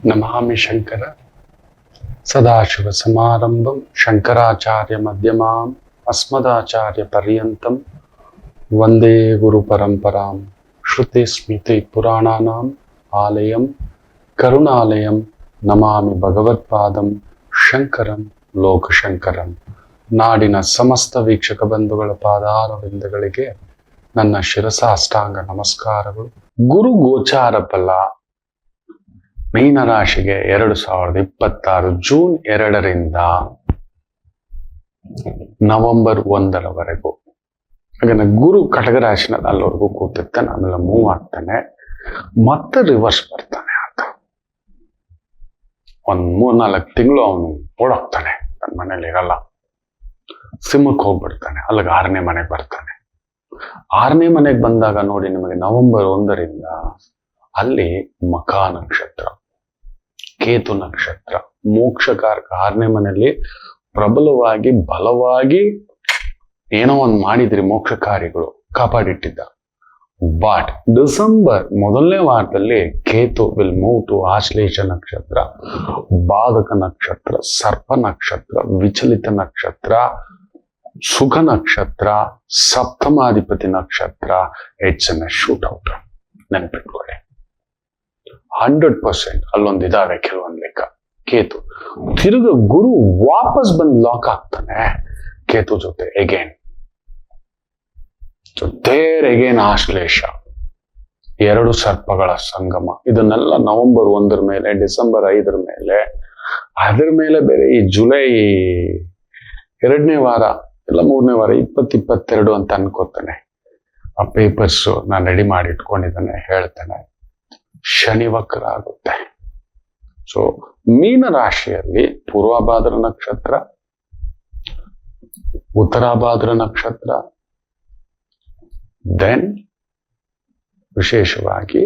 ನಮಾಮಿ ಶಂಕರ ಸದಾಶಿವ ಸಮಾರಂಭಂ ಶಂಕರಾಚಾರ್ಯ ಮಧ್ಯಮಾಂ ಅಸ್ಮದಾಚಾರ್ಯ ಪರ್ಯಂತಂ ವಂದೇ ಗುರು ಪರಂಪರಾಂ ಶ್ರುತಿ ಸ್ಮೃತಿ ಪುರಾಣಾನಾಂ ಆಲಯಂ ಕರುಣಾಲಯಂ ನಮಾಮಿ ಭಗವತ್ಪಾದಂ ಶಂಕರಂ ಲೋಕಶಂಕರಂ. ನಾಡಿನ ಸಮಸ್ತ ವೀಕ್ಷಕ ಬಂಧುಗಳ ಪಾದಾರವಿಂದಗಳಿಗೆ ನನ್ನ ಶಿರಸಾಷ್ಟಾಂಗ ನಮಸ್ಕಾರಗಳು. ಗುರು ಗೋಚಾರ ಫಲ ಮೀನರಾಶಿಗೆ 2026 ಜೂನ್ 2ರಿಂದ ನವೆಂಬರ್ 1ರವರೆಗೂ. ಹಾಗೆ ಗುರು ಕಟಕ ರಾಶಿನಲ್ಲಿ ಅಲ್ಲಿವರೆಗೂ ಕೂತಿರ್ತಾನೆ, ಆಮೇಲೆ ಮೂವ್ ಆಗ್ತಾನೆ, ಮತ್ತೆ ರಿವರ್ಸ್ ಬರ್ತಾನೆ. ಆತ ಒಂದ್ 3-4 ತಿಂಗಳು ಅವನು ಓಡೋಗ್ತಾನೆ, ತನ್ನ ಮನೇಲಿ ಇರಲ್ಲ, ಸಿಂಹಕ್ಕೆ ಹೋಗ್ಬಿಡ್ತಾನೆ, ಅಲ್ಲಿಗೆ 6ನೇ ಮನೆಗೆ ಬರ್ತಾನೆ. 6ನೇ ಮನೆಗೆ ಬಂದಾಗ ನೋಡಿ, ನಿಮಗೆ ನವೆಂಬರ್ 1ರಿಂದ ಅಲ್ಲಿ ಮಖ ನಕ್ಷತ್ರ, ಕೇತು ನಕ್ಷತ್ರ, ಮೋಕ್ಷಕಾರಕ 6ನೇ ಮನೆಯಲ್ಲಿ ಪ್ರಬಲವಾಗಿ ಬಲವಾಗಿ ಏನೋ ಒಂದು ಮಾಡಿದ್ರಿ, ಮೋಕ್ಷ ಕಾರ್ಯಗಳು ಕಾಪಾಡಿಟ್ಟಿದ್ದ. ಬಟ್ ಡಿಸೆಂಬರ್ 1ನೇ ವಾರದಲ್ಲಿ Ketu will move to Ashlesha ನಕ್ಷತ್ರ, ಬಾಧಕ ನಕ್ಷತ್ರ, ಸರ್ಪ ನಕ್ಷತ್ರ, ವಿಚಲಿತ ನಕ್ಷತ್ರ, ಸುಖ ನಕ್ಷತ್ರ, ಸಪ್ತಮಾಧಿಪತಿ ನಕ್ಷತ್ರ. It's an shootout. ನೆನಪಿಟ್ಕೊಳ್ಳಿ, 100% ಅಲ್ಲೊಂದು ಇದಾವೆ ಕೆಲವೊಂದು ಲೆಕ್ಕ. ಕೇತು ತಿರುಗ ಗುರು ವಾಪಸ್ ಬಂದು ಲಾಕ್ ಆಗ್ತಾನೆ ಕೇತು ಜೊತೆ ಎಗೇನ್. ದೇರ್ ಎಗೇನ್ ಆಶ್ಲೇಷ, 2 ಸರ್ಪಗಳ ಸಂಗಮ. ಇದನ್ನೆಲ್ಲ ನವೆಂಬರ್ 1ರ ಮೇಲೆ, ಡಿಸೆಂಬರ್ 5ರ ಮೇಲೆ, ಅದ್ರ ಮೇಲೆ ಬೇರೆ ಈ ಜುಲೈ 2ನೇ ವಾರ ಇಲ್ಲ 3ನೇ ವಾರ 2022 ಅಂತ ಅನ್ಕೋತಾನೆ. ಆ ಪೇಪರ್ಸ್ ನಾನು ರೆಡಿ ಮಾಡಿ ಇಟ್ಕೊಂಡಿದ್ದಾನೆ, ಹೇಳ್ತಾನೆ. ಶನಿ ವಕ್ರ ಆಗುತ್ತೆ. ಸೊ ಮೀನ ರಾಶಿಯಲ್ಲಿ ಪೂರ್ವಭಾದ್ರ ನಕ್ಷತ್ರ, ಉತ್ತರಾಭಾದ್ರ ನಕ್ಷತ್ರ, ದೆನ್ ವಿಶೇಷವಾಗಿ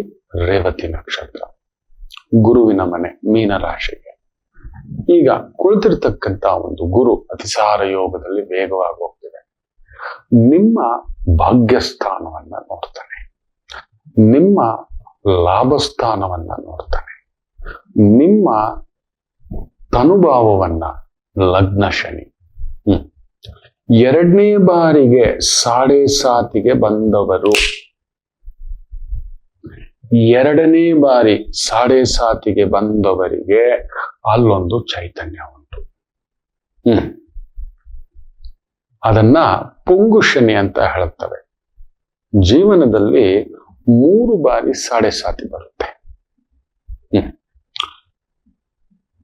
ರೇವತಿ ನಕ್ಷತ್ರ, ಗುರುವಿನ ಮನೆ ಮೀನ ರಾಶಿಗೆ. ಈಗ ಕುಳಿತಿರ್ತಕ್ಕಂಥ ಒಂದು ಗುರು ಅತಿಸಾರ ಯೋಗದಲ್ಲಿ ವೇಗವಾಗಿ ಹೋಗ್ತಿದೆ. ನಿಮ್ಮ ಭಾಗ್ಯಸ್ಥಾನವನ್ನ ನೋಡ್ತಾನೆ, ನಿಮ್ಮ ಲಾಭಸ್ಥಾನವನ್ನ ನೋಡ್ತಾನೆ, ನಿಮ್ಮ ತನುಭಾವವನ್ನ. ಲಗ್ನ ಶನಿ 2ನೇ ಬಾರಿಗೆ 7.5 ಬಂದವರು, 2ನೇ ಬಾರಿ 7.5 ಬಂದವರಿಗೆ ಅಲ್ಲೊಂದು ಚೈತನ್ಯ ಉಂಟು. ಅದನ್ನ ಪೊಂಗು ಶನಿ ಅಂತ ಹೇಳ್ತವೆ. ಜೀವನದಲ್ಲಿ 3 ಬಾರಿ 7.5 ಬರುತ್ತೆ.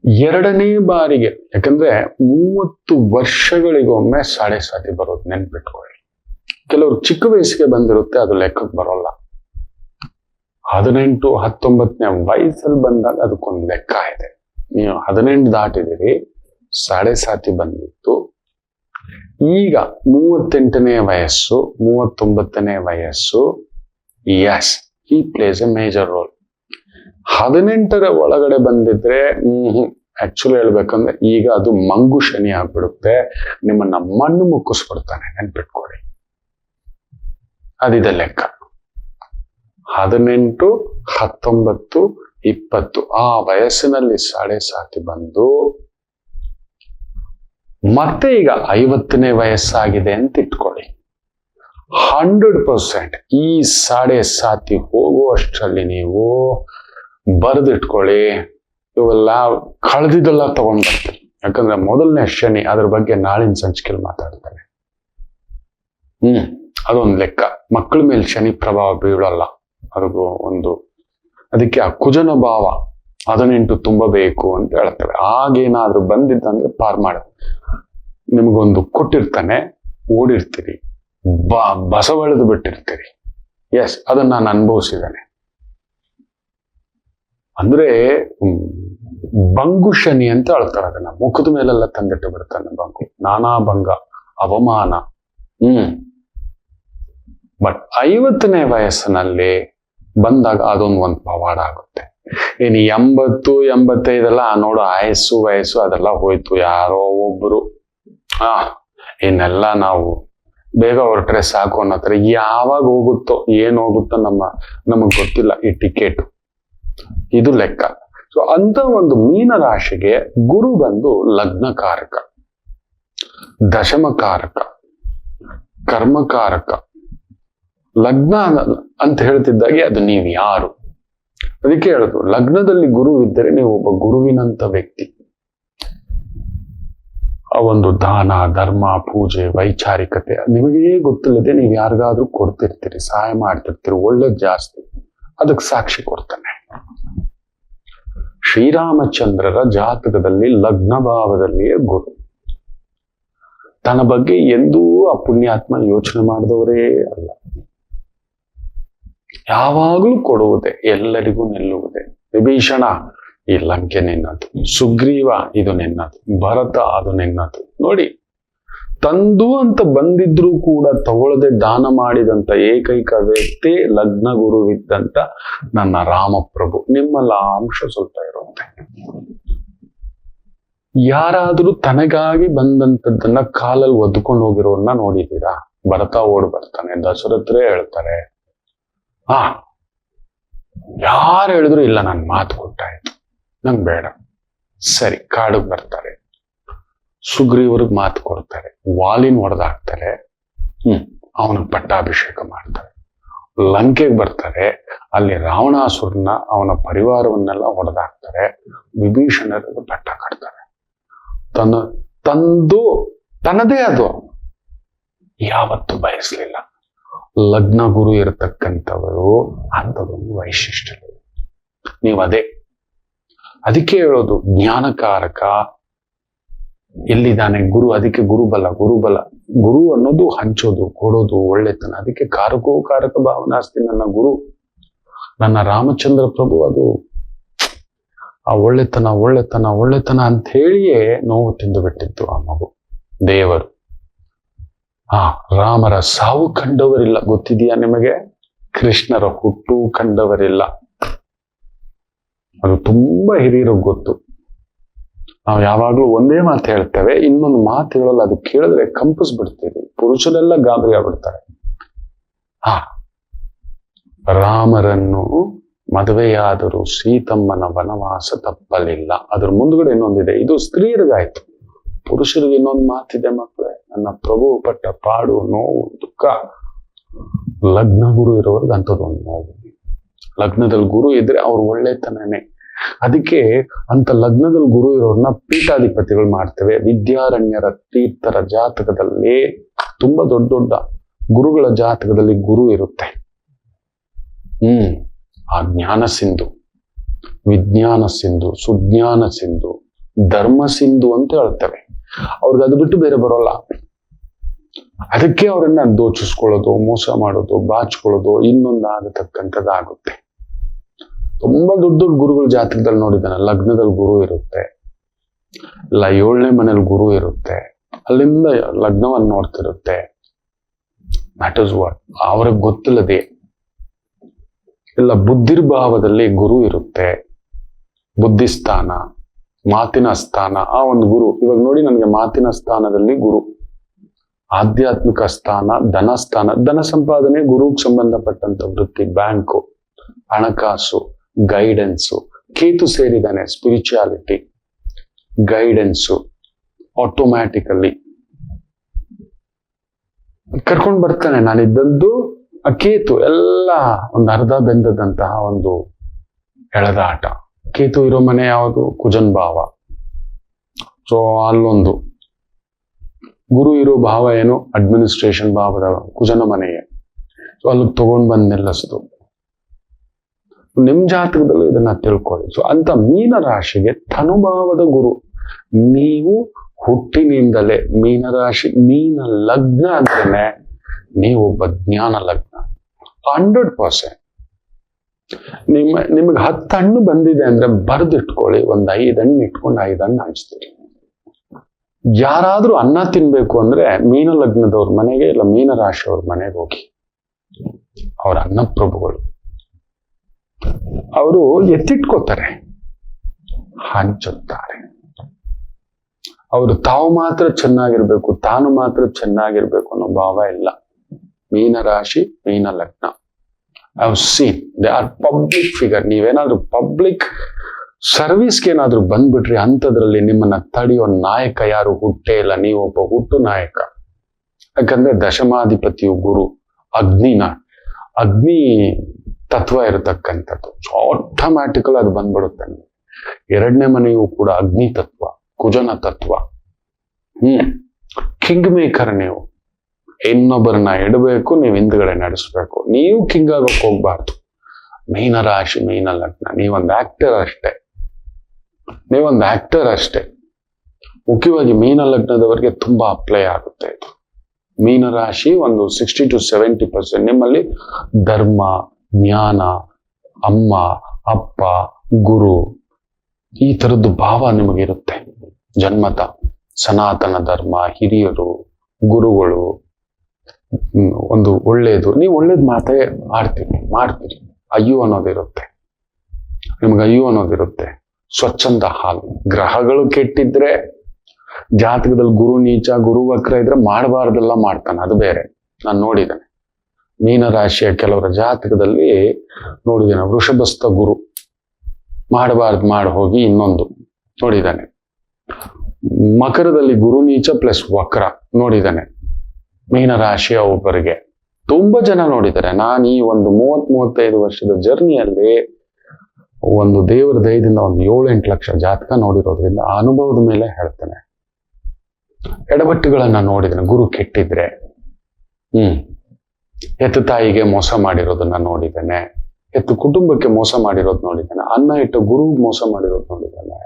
2ನೇ ಬಾರಿಗೆ, ಯಾಕಂದ್ರೆ 30 ವರ್ಷಗಳಿಗೊಮ್ಮೆ 7.5 ಬರೋದು, ನೆನ್ಪಿಟ್ಕೊಳ್ಳಿ. ಕೆಲವರು ಚಿಕ್ಕ ವಯಸ್ಸಿಗೆ ಬಂದಿರುತ್ತೆ, ಅದು ಲೆಕ್ಕಕ್ಕೆ ಬರೋಲ್ಲ. 18-19ನೇ ವಯಸ್ಸಲ್ಲಿ ಬಂದಾಗ ಅದಕ್ಕೊಂದು ಲೆಕ್ಕ ಇದೆ. ನೀವು 18 ದಾಟಿದಿರಿ, 7.5 ಬಂದಿತ್ತು. ಈಗ 38ನೇ ವಯಸ್ಸು, 39ನೇ ವಯಸ್ಸು. Yes, he plays a major role. 18ರ ಒಳಗಡೆ ಬಂದಿದ್ರೆ ಆಕ್ಚುಲಿ ಹೇಳ್ಬೇಕಂದ್ರೆ ಈಗ ಅದು ಮಂಗು ಶನಿ ಆಗ್ಬಿಡುತ್ತೆ, ನಿಮ್ಮನ್ನ ಮಣ್ಣು ಮುಕ್ಕಿಸ್ಬಿಡ್ತಾನೆ, ನೆನ್ಪಿಟ್ಕೊಳ್ಳಿ. ಅದಿದೆ ಲೆಕ್ಕ. 18, 19, 20 ಆ ವಯಸ್ಸಿನಲ್ಲಿ 7.5 ಬಂದು ಮತ್ತೆ ಈಗ 50ನೇ ವಯಸ್ಸಾಗಿದೆ ಅಂತ ಇಟ್ಕೊಳ್ಳಿ. 100% ಈ 7.5 ಹೋಗುವಷ್ಟರಲ್ಲಿ ನೀವು ಬರೆದಿಟ್ಕೊಳ್ಳಿ, ಇವೆಲ್ಲ ಕಳೆದಿದ್ದೆಲ್ಲ ತಗೊಂಡ್ಬರ್ತೀವಿ. ಯಾಕಂದ್ರೆ ಮೊದಲನೇ ಶನಿ, ಅದ್ರ ಬಗ್ಗೆ ನಾಳಿನ ಸಂಚಿಕೆಯಲ್ಲಿ ಮಾತಾಡ್ತಾನೆ. ಅದೊಂದು ಲೆಕ್ಕ. ಮಕ್ಕಳ ಮೇಲೆ ಶನಿ ಪ್ರಭಾವ ಬೀಳಲ್ಲ, ಅದಕ್ಕೂ ಒಂದು. ಅದಕ್ಕೆ ಆ ಕುಜನ ಭಾವ 18 ತುಂಬಬೇಕು ಅಂತ ಹೇಳ್ತೇವೆ. ಆಗೇನಾದ್ರೂ ಬಂದಿದ್ದಂದ್ರೆ ಪಾರ್ ಮಾಡ, ನಿಮಗೊಂದು ಕೊಟ್ಟಿರ್ತಾನೆ, ಓಡಿರ್ತೀರಿ, ಬಸವಳೆದು ಬಿಟ್ಟಿರ್ತೀರಿ. ಎಸ್, ಅದನ್ನ ನಾನು ಅನುಭವಿಸಿದ್ದೇನೆ. ಅಂದ್ರೆ ಬಂಗು ಶನಿ ಅಂತ ಹೇಳ್ತಾರೆ ಅದನ್ನ. ಮುಖದ ಮೇಲೆಲ್ಲ ತಂದಿಟ್ಟು ಬಿಡ್ತಾನೆ ಬಂಗು, ನಾನಾ ಭಂಗ, ಅವಮಾನ. ಬಟ್ 50ನೇ ವಯಸ್ಸಿನಲ್ಲಿ ಬಂದಾಗ ಅದೊಂದು ಪವಾಡ ಆಗುತ್ತೆ. ಇನ್ನು 80, 85 ನೋಡು, ಆಯಸ್ಸು ವಯಸ್ಸು ಅದೆಲ್ಲ ಹೋಯ್ತು. ಯಾರೋ ಒಬ್ರು ಇನ್ನೆಲ್ಲ ನಾವು ಬೇಗ ಹೊರಟ್ರೆ ಸಾಕು ಅನ್ನೋ ತರ. ಯಾವಾಗ ಹೋಗುತ್ತೋ, ಏನ್ ಹೋಗುತ್ತೋ ನಮಗ್ ಗೊತ್ತಿಲ್ಲ. ಈ ಟಿಕೆಟ್ ಇದು ಲೆಕ್ಕ. ಸೊ ಅಂತ ಒಂದು ಮೀನ ರಾಶಿಗೆ ಗುರು ಬಂದು ಲಗ್ನಕಾರಕ, ದಶಮಕಾರಕ, ಕರ್ಮಕಾರಕ. ಲಗ್ನ ಅಂತ ಹೇಳ್ತಿದ್ದಾಗೆ ಅದು ನೀವು ಯಾರು, ಅದಕ್ಕೆ ಹೇಳುದು ಲಗ್ನದಲ್ಲಿ ಗುರು ಇದ್ದರೆ ನೀವು ಒಬ್ಬ ಗುರುವಿನಂತ ವ್ಯಕ್ತಿ. ಆ ಒಂದು ದಾನ ಧರ್ಮ ಪೂಜೆ ವೈಚಾರಿಕತೆ ನಿಮಗೇ ಗೊತ್ತಿಲ್ಲದೆ ನೀವು ಯಾರಿಗಾದ್ರೂ ಕೊಡ್ತಿರ್ತೀರಿ, ಸಹಾಯ ಮಾಡ್ತಿರ್ತೀರಿ, ಒಳ್ಳೇದ್ ಜಾಸ್ತಿ. ಅದಕ್ಕೆ ಸಾಕ್ಷಿ ಕೊಡ್ತಾನೆ. ಶ್ರೀರಾಮಚಂದ್ರರ ಜಾತಕದಲ್ಲಿ ಲಗ್ನ ಭಾವದಲ್ಲಿಯೇ ಗುರು. ತನ್ನ ಬಗ್ಗೆ ಎಂದೂ ಆ ಪುಣ್ಯಾತ್ಮ ಯೋಚನೆ ಮಾಡಿದವರೇ ಅಲ್ಲ. ಯಾವಾಗ್ಲೂ ಕೊಡುವುದೇ, ಎಲ್ಲರಿಗೂ ನಿಲ್ಲುವುದೇ. ವಿಭೀಷಣ, ಈ ಲಂಕೆ ನಿನ್ನದು. ಸುಗ್ರೀವ, ಇದು ನಿನ್ನದು. ಭರತ, ಅದು ನಿನ್ನದು. ನೋಡಿ, ತಂದು ಅಂತ ಬಂದಿದ್ರು ಕೂಡ ತಗೊಳ್ಳದೆ ದಾನ ಮಾಡಿದಂತ ಏಕೈಕ ವ್ಯಕ್ತಿ ಲಗ್ನ ಗುರುವಿದ್ದಂತ ನನ್ನ ರಾಮಪ್ರಭು. ನಿಮ್ಮಲ್ಲ ಅಂಶ ಸ್ವಲ್ಪ ಇರುತ್ತೆ. ಯಾರಾದ್ರೂ ತನಗಾಗಿ ಬಂದಂತದ್ದನ್ನ ಕಾಲಲ್ಲಿ ಒದ್ಕೊಂಡು ಹೋಗಿರೋನ್ನ ನೋಡಿದೀರಾ? ಭರತ ಓಡ್ ಬರ್ತಾನೆ, ದಶರಥರೇ ಹೇಳ್ತಾರೆ, ಯಾರು ಹೇಳಿದ್ರು ಇಲ್ಲ, ನನ್ ಮಾತು ಕೊಟ್ಟಾಯ್ತು, ನಂಗ್ ಬೇಡ. ಸರಿ, ಕಾಡಿಗೆ ಬರ್ತಾರೆ, ಸುಗ್ರೀವ್ರಿಗೆ ಮಾತು ಕೊಡ್ತಾರೆ, ವಾಲಿನ ಹೊಡೆದಾಕ್ತಾರೆ, ಅವನಿಗೆ ಪಟ್ಟಾಭಿಷೇಕ ಮಾಡ್ತಾರೆ. ಲಂಕೆಗೆ ಬರ್ತಾರೆ, ಅಲ್ಲಿ ರಾವಣಾಸುರನ ಅವನ ಪರಿವಾರವನ್ನೆಲ್ಲ ಹೊಡೆದಾಕ್ತಾರೆ, ವಿಭೀಷಣರಿಗೆ ಪಟ್ಟ ಕಟ್ತಾರೆ. ತಂದು ತನ್ನದೇ ಅದು ಯಾವತ್ತು ಬಯಸ್ಲಿಲ್ಲ. ಲಗ್ನ ಗುರು ಇರತಕ್ಕಂಥವರು ಅಂಥದೊಂದು ವೈಶಿಷ್ಟ್ಯ. ನೀವು ಅದಕ್ಕೆ ಹೇಳೋದು ಜ್ಞಾನಕಾರಕ ಎಲ್ಲಿದ್ದಾನೆ ಗುರು. ಅದಕ್ಕೆ ಗುರುಬಲ. ಗುರು ಅನ್ನೋದು ಹಂಚೋದು, ಕೊಡೋದು, ಒಳ್ಳೆತನ. ಅದಕ್ಕೆ ಕಾರಕ ಭಾವನಾಸ್ತಿ ನನ್ನ ಗುರು, ನನ್ನ ರಾಮಚಂದ್ರ ಪ್ರಭು. ಅದು ಆ ಒಳ್ಳೆತನ ಅಂತ ಹೇಳಿಯೇ ನೋವು ತಿಂದು ಬಿಟ್ಟಿತ್ತು ಆ ಮಗು. ದೇವರು ರಾಮರ ಸಾವು ಕಂಡವರಿಲ್ಲ, ಗೊತ್ತಿದೆಯಾ ನಿಮಗೆ? ಕೃಷ್ಣರ ಹುಟ್ಟು ಕಂಡವರಿಲ್ಲ. ಅದು ತುಂಬಾ ಹಿರಿಯರಿಗೆ ಗೊತ್ತು. ನಾವು ಯಾವಾಗ್ಲೂ ಒಂದೇ ಮಾತು ಹೇಳ್ತೇವೆ, ಇನ್ನೊಂದು ಮಾತು ಹೇಳಲ್ಲ. ಅದು ಕೇಳಿದ್ರೆ ಕಂಪಿಸ್ಬಿಡ್ತೀವಿ. ಪುರುಷರೆಲ್ಲ ಗಾಬರಿ ಆಗ್ಬಿಡ್ತಾರೆ. ರಾಮರನ್ನು ಮದುವೆಯಾದರೂ ಸೀತಮ್ಮನ ವನವಾಸ ತಪ್ಪಲಿಲ್ಲ. ಅದ್ರ ಮುಂದ್ಗಡೆ ಇನ್ನೊಂದಿದೆ. ಇದು ಸ್ತ್ರೀಯರಿಗಾಯ್ತು. ಪುರುಷರಿಗೆ ಇನ್ನೊಂದು ಮಾತಿದೆ ಮಕ್ಕಳೇ. ನನ್ನ ಪ್ರಭು ಪಟ್ಟ ಪಾಡು, ನೋವು, ದುಃಖ. ಲಗ್ನ ಗುರು ಇರೋರ್ಗೆ ಅಂಥದ್ದೊಂದು ನೋವು. ಲಗ್ನದಲ್ಲಿ ಗುರು ಇದ್ರೆ ಅವ್ರು ಒಳ್ಳೆತನನೇ. ಅದಕ್ಕೆ ಅಂತ ಲಗ್ನದಲ್ಲಿ ಗುರು ಇರೋರ್ನ ಪೀಠಾಧಿಪತಿಗಳು ಮಾಡ್ತೇವೆ. ವಿದ್ಯಾರಣ್ಯರ ತೀರ್ಥರ ಜಾತಕದಲ್ಲಿ ತುಂಬಾ ದೊಡ್ಡ ದೊಡ್ಡ ಗುರುಗಳ ಜಾತಕದಲ್ಲಿ ಗುರು ಇರುತ್ತೆ. ಆ ಜ್ಞಾನ ಸಿಂಧು, ವಿಜ್ಞಾನ ಸಿಂಧು, ಸುಜ್ಞಾನ ಸಿಂಧು, ಧರ್ಮ ಸಿಂಧು ಅಂತ ಹೇಳ್ತೇವೆ. ಅವ್ರಿಗೆ ಅದು ಬಿಟ್ಟು ಬೇರೆ ಬರೋಲ್ಲ. ಅದಕ್ಕೆ ಅವರನ್ನ ದೋಚಿಸ್ಕೊಳ್ಳೋದು, ಮೋಸ ಮಾಡೋದು, ಬಾಚ್ಕೊಳ್ಳೋದು, ಇನ್ನೊಂದು ಆಗತಕ್ಕಂಥದ್ದಾಗುತ್ತೆ. ತುಂಬಾ ದೊಡ್ಡ ದೊಡ್ಡ ಗುರುಗಳ ಜಾತಕದಲ್ಲಿ ನೋಡಿದ್ದಾನೆ. ಲಗ್ನದಲ್ಲಿ ಗುರು ಇರುತ್ತೆ, ಇಲ್ಲ 7ನೇ ಮನೇಲಿ ಗುರು ಇರುತ್ತೆ, ಅಲ್ಲಿಂದ ಲಗ್ನವನ್ನು ನೋಡ್ತಿರುತ್ತೆ. ದಟ್ ಇಸ್ ವಾಟ್ ಅವ್ರಿಗೆ ಗೊತ್ತಿಲ್ಲದೆ. ಇಲ್ಲ ಬುದ್ಧಿರ್ಭಾವದಲ್ಲಿ ಗುರು ಇರುತ್ತೆ, ಬುದ್ಧಿಸ್ಥಾನ, ಮಾತಿನ ಸ್ಥಾನ. ಆ ಒಂದು ಗುರು ಇವಾಗ ನೋಡಿ, ನನಗೆ ಮಾತಿನ ಸ್ಥಾನದಲ್ಲಿ ಗುರು, ಆಧ್ಯಾತ್ಮಿಕ ಸ್ಥಾನ, ಧನ ಸ್ಥಾನ, ಧನ ಸಂಪಾದನೆ, ಗುರುಗೆ ಸಂಬಂಧಪಟ್ಟಂತ ವೃತ್ತಿ, ಬ್ಯಾಂಕು, ಹಣಕಾಸು, ಗೈಡೆನ್ಸು. ಕೇತು ಸೇರಿದಾನೆ, ಸ್ಪಿರಿಚುಯಾಲಿಟಿ, ಗೈಡೆನ್ಸು. ಆಟೋಮ್ಯಾಟಿಕಲಿ ಕರ್ಕೊಂಡು ಬರ್ತಾನೆ. ನಾನಿದ್ದದ್ದು ಆ ಕೇತು ಎಲ್ಲ ಒಂದು ಅರ್ಧ ಬೆಂದದಂತಹ ಒಂದು ಎಳೆದಾಟ. ಕೇತು ಇರೋ ಮನೆ ಯಾವುದು? ಕುಜನ್ ಭಾವ. ಸೊ ಅಲ್ಲೊಂದು ಗುರು ಇರೋ ಭಾವ ಏನು? ಅಡ್ಮಿನಿಸ್ಟ್ರೇಷನ್ ಭಾವದ ಕುಜನ ಮನೆಯೇ. ಸೊ ಅಲ್ಲಿಗೆ ತಗೊಂಡ್ ಬಂದ್ ನಿಲ್ಲಿಸ್ದು. ನಿಮ್ ಜಾತಕದಲ್ಲೂ ಇದನ್ನ ತಿಳ್ಕೊಳ್ಳಿ. ಸೊ ಅಂತ ಮೀನ ರಾಶಿಗೆ ತನುಭಾವದ ಗುರು. ನೀವು ಹುಟ್ಟಿನಿಂದಲೇ ಮೀನರಾಶಿ, ಮೀನ ಲಗ್ನ ಅಂದ್ರೇನೆ ನೀವೊಬ್ಬ ಜ್ಞಾನ ಲಗ್ನ 100%. ನಿಮಗೆ 10 ಹಣ್ಣು ಬಂದಿದೆ ಅಂದ್ರೆ ಬರ್ದಿಟ್ಕೊಳ್ಳಿ. ಒಂದು 5 ಹಣ್ಣು ಇಟ್ಕೊಂಡು 5 ಹಣ್ಣು ಹಂಚ್ತೀರಿ. ಯಾರಾದ್ರೂ ಅನ್ನ ತಿನ್ಬೇಕು ಅಂದ್ರೆ ಮೀನ ಲಗ್ನದವ್ರ ಮನೆಗೆ, ಇಲ್ಲ ಮೀನ ರಾಶಿಯವ್ರ ಮನೆಗೆ ಹೋಗಿ. ಅವ್ರ ಅನ್ನಪ್ರಭುಗಳು. ಅವರು ಎತ್ತಿಟ್ಕೋತಾರೆ, ಹಂಚುತ್ತಾರೆ. ಅವರು ತಾವು ಮಾತ್ರ ಚೆನ್ನಾಗಿರ್ಬೇಕು, ತಾನು ಮಾತ್ರ ಚೆನ್ನಾಗಿರ್ಬೇಕು ಅನ್ನೋ ಭಾವ ಇಲ್ಲ. ಮೀನ ರಾಶಿ, ಮೀನ ಲಗ್ನ. I have seen they are public figure. ನೀವೇನಾದ್ರೂ ಪಬ್ಲಿಕ್ ಸರ್ವಿಸ್ಗೆ ಏನಾದ್ರೂ ಬಂದ್ಬಿಟ್ರಿ ಅಂಥದ್ರಲ್ಲಿ ನಿಮ್ಮನ್ನ ತಡೆಯೋ ನಾಯಕ ಯಾರು ಹುಟ್ಟೇ ಇಲ್ಲ. ನೀವೊಬ್ಬ ಹುಟ್ಟು ನಾಯಕ. ಯಾಕಂದ್ರೆ ದಶಮಾಧಿಪತಿಯು ಗುರು, ಅಗ್ನಿ ತತ್ವ ಇರತಕ್ಕಂಥದ್ದು. ಆಟೋಮ್ಯಾಟಿಕಲ್ ಅದು ಬಂದ್ಬಿಡುತ್ತೆ. 2ನೇ ಮನೆಯೂ ಕೂಡ ಅಗ್ನಿ ತತ್ವ, ಕುಜನ ತತ್ವ. ಕಿಂಗ್ ಮೇಕರ್ ನೀವು. ಇನ್ನೊಬ್ಬರನ್ನ ಇಡಬೇಕು, ನೀವು ಹಿಂದ್ಗಡೆ ನಡೆಸ್ಬೇಕು. ನೀವು ಕಿಂಗ್ ಆಗೋಕ್ ಹೋಗ್ಬಾರ್ದು. ಮೀನ ರಾಶಿ, ಮೀನ ಲಗ್ನ, ನೀವೊಂದು ಆಕ್ಟರ್ ಅಷ್ಟೇ. ಮುಖ್ಯವಾಗಿ ಮೀನ ಲಗ್ನದವರಿಗೆ ತುಂಬಾ ಅಪ್ಲೈ ಆಗುತ್ತೆ ಇದು. ಮೀನ ರಾಶಿ ಒಂದು 60 to 70% ನಿಮ್ಮಲ್ಲಿ ಧರ್ಮ, ಜ್ಞಾನ, ಅಮ್ಮ, ಅಪ್ಪ, ಗುರು ಈ ತರದ್ದು ಭಾವ ನಿಮಗಿರುತ್ತೆ. ಜನ್ಮತ ಸನಾತನ ಧರ್ಮ, ಹಿರಿಯರು, ಗುರುಗಳು, ಒಂದು ಒಳ್ಳೇದು. ನೀವು ಒಳ್ಳೇದು ಮಾತೇ ಮಾಡ್ತೀರಿ. ಅಯ್ಯೋ ಅನ್ನೋದಿರುತ್ತೆ ನಿಮ್ಗೆ. ಸ್ವಚ್ಛಂದ ಹಾಲು. ಗ್ರಹಗಳು ಕೆಟ್ಟಿದ್ರೆ, ಜಾತಕದಲ್ಲಿ ಗುರು ನೀಚ, ಗುರು ವಕ್ರ ಇದ್ರೆ ಮಾಡಬಾರ್ದೆಲ್ಲ ಮಾಡ್ತಾನೆ, ಅದು ಬೇರೆ. ನಾನು ನೋಡಿದ್ದೇನೆ ಮೀನರಾಶಿಯ ಕೆಲವರ ಜಾತಕದಲ್ಲಿ ನೋಡಿದ್ದೇನೆ. ವೃಷಭಸ್ಥ ಗುರು ಮಾಡಬಾರ್ದು ಮಾಡಿ ಹೋಗಿ ಇನ್ನೊಂದು ನೋಡಿದ್ದಾನೆ. ಮಕರದಲ್ಲಿ ಗುರು ನೀಚ ಪ್ಲಸ್ ವಕ್ರ ನೋಡಿದ್ದಾನೆ ಮೀನರಾಶಿಯ ಒಬ್ಬರಿಗೆ. ತುಂಬಾ ಜನ ನೋಡಿದ್ದಾರೆ. ನಾನು ಈ ಒಂದು 30-35 ವರ್ಷದ ಜರ್ನಿಯಲ್ಲಿ ಒಂದು ದೇವರ ದಯದಿಂದ ಒಂದು 7-8 ಲಕ್ಷ ಜಾತಕ ನೋಡಿರೋದ್ರಿಂದ ಆ ಅನುಭವದ ಮೇಲೆ ಹೇಳ್ತೇನೆ. ಎಡವಟ್ಟುಗಳನ್ನ ನೋಡಿದ್ದೇನೆ. ಗುರು ಕೆಟ್ಟಿದ್ರೆ ಹೆತ್ತು ತಾಯಿಗೆ ಮೋಸ ಮಾಡಿರೋದನ್ನ ನೋಡಿದ್ದೇನೆ. ಹೆತ್ತು ಕುಟುಂಬಕ್ಕೆ ಮೋಸ ಮಾಡಿರೋದು ನೋಡಿದ್ದೇನೆ. ಅನ್ನ ಇಟ್ಟು ಗುರುಗೆ ಮೋಸ ಮಾಡಿರೋದು ನೋಡಿದ್ದೇನೆ.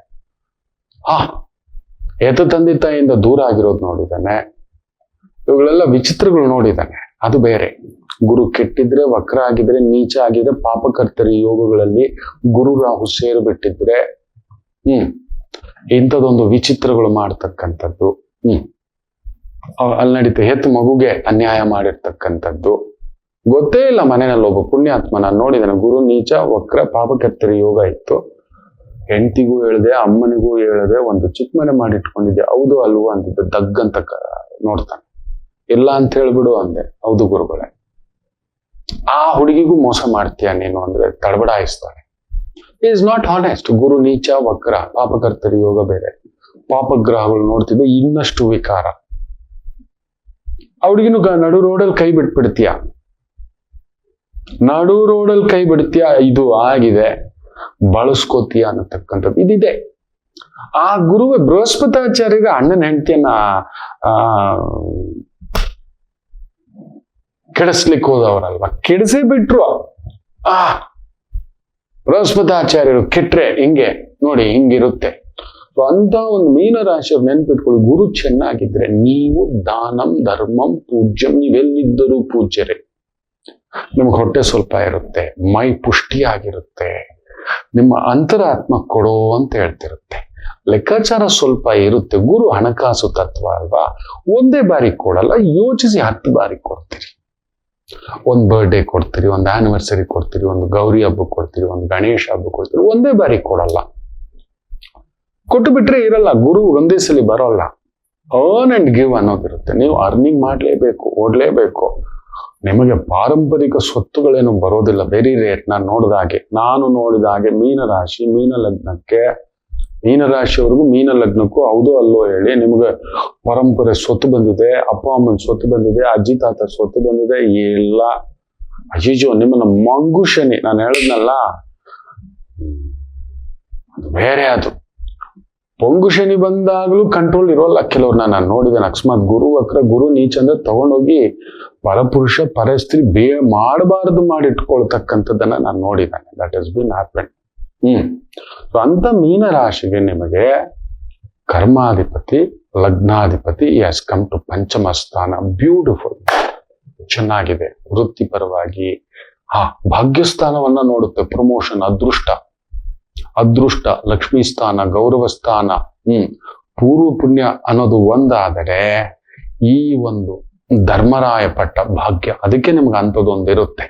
ಹೆತ್ತು ತಂದೆ ತಾಯಿಯಿಂದ ದೂರ ಆಗಿರೋದು ನೋಡಿದ್ದಾನೆ. ಇವುಗಳೆಲ್ಲ ವಿಚಿತ್ರಗಳು ನೋಡಿದ್ದಾನೆ. ಅದು ಬೇರೆ. ಗುರು ಕೆಟ್ಟಿದ್ರೆ, ವಕ್ರ ಆಗಿದ್ರೆ, ನೀಚ ಆಗಿದ್ರೆ, ಪಾಪಕರ್ತರಿ ಯೋಗಗಳಲ್ಲಿ ಗುರು ರಾಹು ಸೇರಿಬಿಟ್ಟಿದ್ರೆ ಇಂಥದೊಂದು ವಿಚಿತ್ರಗಳು ಮಾಡ್ತಕ್ಕಂಥದ್ದು. ಅಲ್ಲಿ ನಡೀತೆ. ಹೆತ್ತು ಮಗುಗೆ ಅನ್ಯಾಯ ಮಾಡಿರ್ತಕ್ಕಂಥದ್ದು. ಗೊತ್ತೇ ಇಲ್ಲ ಮನೆಯಲ್ಲಿ ಒಬ್ಬ ಪುಣ್ಯಾತ್ಮ ನಾನು ನೋಡಿದ್ದೇನೆ. ಗುರು ನೀಚ ವಕ್ರ ಪಾಪಕರ್ತರಿ ಯೋಗ ಇತ್ತು. ಹೆಂಡತಿಗೂ ಹೇಳ್ದೆ, ಅಮ್ಮನಿಗೂ ಹೇಳ್ದೆ, ಒಂದು ಚಿಕ್ಕ ಮನೆ ಮಾಡಿಟ್ಕೊಂಡಿದ್ದೆ. ಹೌದು ಅಲ್ವೋ ಅಂತಿದ್ದೆ. ದಗ್ಗಂತ ನೋಡ್ತಾನೆ. ಇಲ್ಲ ಅಂತ ಹೇಳ್ಬಿಡು ಅಂದೆ. ಹೌದು ಗುರುಗಳೇ. ಆ ಹುಡುಗಿಗೂ ಮೋಸ ಮಾಡ್ತೀಯ ನೀನು ಅಂದ್ರೆ ತಡಬಡಾಯಿಸ್ತಾನೆ. Is not honest. ಗುರು ನೀಚ ವಕ್ರ ಪಾಪಕರ್ತರಿ ಯೋಗ ಬೇರೆ. ಪಾಪಗ್ರಹಗಳು ನೋಡ್ತಿದ್ದೆ ಇನ್ನಷ್ಟು ವಿಕಾರ. ಆ ಹುಡುಗಿನೂ ನಡು ರೋಡಲ್ಲಿ ಕೈ ಬಿಟ್ಬಿಡ್ತೀಯ. ಇದು ಆಗಿದೆ, ಬಳಸ್ಕೋತೀಯ ಅನ್ನತಕ್ಕಂಥದ್ದು ಇದಿದೆ. ಆ ಗುರುವೇ ಬೃಹಸ್ಪತಾಚಾರ್ಯಗ ಅಣ್ಣನ ಹೆಂಡತಿಯನ್ನ ಕೆಡಿಸ್ಲಿಕ್ಕೆ ಹೋದವರಲ್ವಾ, ಕೆಡಿಸೇ ಬಿಟ್ರು. ಬೃಹಸ್ಪತಾಚಾರ್ಯರು ಕೆಟ್ರೆ ಹಿಂಗೆ ನೋಡಿ, ಹಿಂಗಿರುತ್ತೆ. ಅಂತ ಒಂದು ಮೀನರಾಶಿಯವ್ರು ನೆನ್ಪಿಟ್ಕೊಳ್ಳಿ. ಗುರು ಚೆನ್ನಾಗಿದ್ರೆ ನೀವು ದಾನಂ ಧರ್ಮಂ ಪೂಜ್ಯಂ, ನೀವೆಲ್ಲಿದ್ದರೂ ಪೂಜ್ಯರೇ. ನಿಮ್ಗೆ ಹೊಟ್ಟೆ ಸ್ವಲ್ಪ ಇರುತ್ತೆ, ಮೈ ಪುಷ್ಟಿಯಾಗಿರುತ್ತೆ, ನಿಮ್ಮ ಅಂತರಾತ್ಮ ಕೊಡೋ ಅಂತ ಹೇಳ್ತಿರುತ್ತೆ. ಲೆಕ್ಕಾಚಾರ ಸ್ವಲ್ಪ ಇರುತ್ತೆ. ಗುರು ಹಣಕಾಸು ತತ್ವ ಅಲ್ವಾ, ಒಂದೇ ಬಾರಿ ಕೊಡಲ್ಲ, ಯೋಚಿಸಿ 10 ಬಾರಿ ಕೊಡ್ತೀರಿ. ಒಂದು ಬರ್ಡೇ ಕೊಡ್ತೀರಿ, ಒಂದು ಆನಿವರ್ಸರಿ ಕೊಡ್ತೀರಿ, ಒಂದು ಗೌರಿ ಹಬ್ಬ ಕೊಡ್ತೀರಿ, ಒಂದು ಗಣೇಶ ಹಬ್ಬ ಕೊಡ್ತೀರಿ. ಒಂದೇ ಬಾರಿ ಕೊಡಲ್ಲ. ಕೊಟ್ಟು ಬಿಟ್ರೆ ಇರಲ್ಲ. ಗುರು ಒಂದೇ ಸಲ ಬರೋಲ್ಲ. ಅರ್ನ್ ಅಂಡ್ ಗಿವ್ ಅನ್ನೋದಿರುತ್ತೆ. ನೀವು ಅರ್ನಿಂಗ್ ಮಾಡ್ಲೇಬೇಕು, ಓಡ್ಲೇಬೇಕು. ನಿಮಗೆ ಪಾರಂಪರಿಕ ಸ್ವತ್ತುಗಳೇನು ಬರೋದಿಲ್ಲ, ವೆರಿ ರೇಟ್. ನಾನು ನೋಡಿದ ಹಾಗೆ ಮೀನರಾಶಿ, ಮೀನರಾಶಿಯವ್ರಿಗೂ ಮೀನ ಲಗ್ನಕ್ಕೂ ಹೌದು ಅಲ್ಲೋ ಹೇಳಿ, ನಿಮ್ಗೆ ಪರಂಪರೆ ಸ್ವತ್ತು ಬಂದಿದೆ, ಅಪ್ಪ ಅಮ್ಮನ ಸ್ವತ್ತು ಬಂದಿದೆ, ಅಜ್ಜಿ ತಾತ ಸ್ವತ್ತು ಬಂದಿದೆ, ಎಲ್ಲ ಅಜ್ಜಿಜೋ ನಿಮ್ಮನ್ನ ಮಂಗು ಶನಿ. ನಾನು ಹೇಳಿದ್ನಲ್ಲ, ಅದು ಬೇರೆ. ಅದು ಪೊಂಗು ಶನಿ ಬಂದಾಗ್ಲೂ ಕಂಟ್ರೋಲ್ ಇರೋಲ್ಲ ಕೆಲವ್ರನ್ನ ನಾನು ನೋಡಿದ್ದೇನೆ. ಅಕಸ್ಮಾತ್ ಗುರು ವಕ್ರ, ಗುರು ನೀಚ ಅಂದ್ರೆ ತಗೊಂಡೋಗಿ ಪರಪುರುಷ ಪರಸ್ತ್ರೀ ಮಾಡಬಾರದು ಮಾಡಿಟ್ಕೊಳ್ತಕ್ಕಂಥದ್ದನ್ನ ನಾನು ನೋಡಿದ್ದೇನೆ. That is been happen. ಅಂತ ಮೀನರಾಶಿಗೆ ನಿಮಗೆ ಕರ್ಮಾಧಿಪತಿ, ಲಗ್ನಾಧಿಪತಿ ಹ್ಯಾಸ್ ಕಮ್ ಟು ಪಂಚಮ ಸ್ಥಾನ. ಬ್ಯೂಟಿಫುಲ್, ಚೆನ್ನಾಗಿದೆ. ವೃತ್ತಿಪರವಾಗಿ ಭಾಗ್ಯಸ್ಥಾನವನ್ನ ನೋಡುತ್ತೆ. ಪ್ರಮೋಷನ್, ಅದೃಷ್ಟ, ಲಕ್ಷ್ಮೀ ಸ್ಥಾನ, ಗೌರವ ಸ್ಥಾನ, ಪೂರ್ವ ಪುಣ್ಯ ಅನ್ನೋದು ಒಂದಾದರೆ ಈ ಒಂದು ಧರ್ಮರಾಯ ಪಟ್ಟ ಭಾಗ್ಯ. ಅದಕ್ಕೆ ನಿಮ್ಗೆ ಅಂಥದ್ದೊಂದಿರುತ್ತೆ.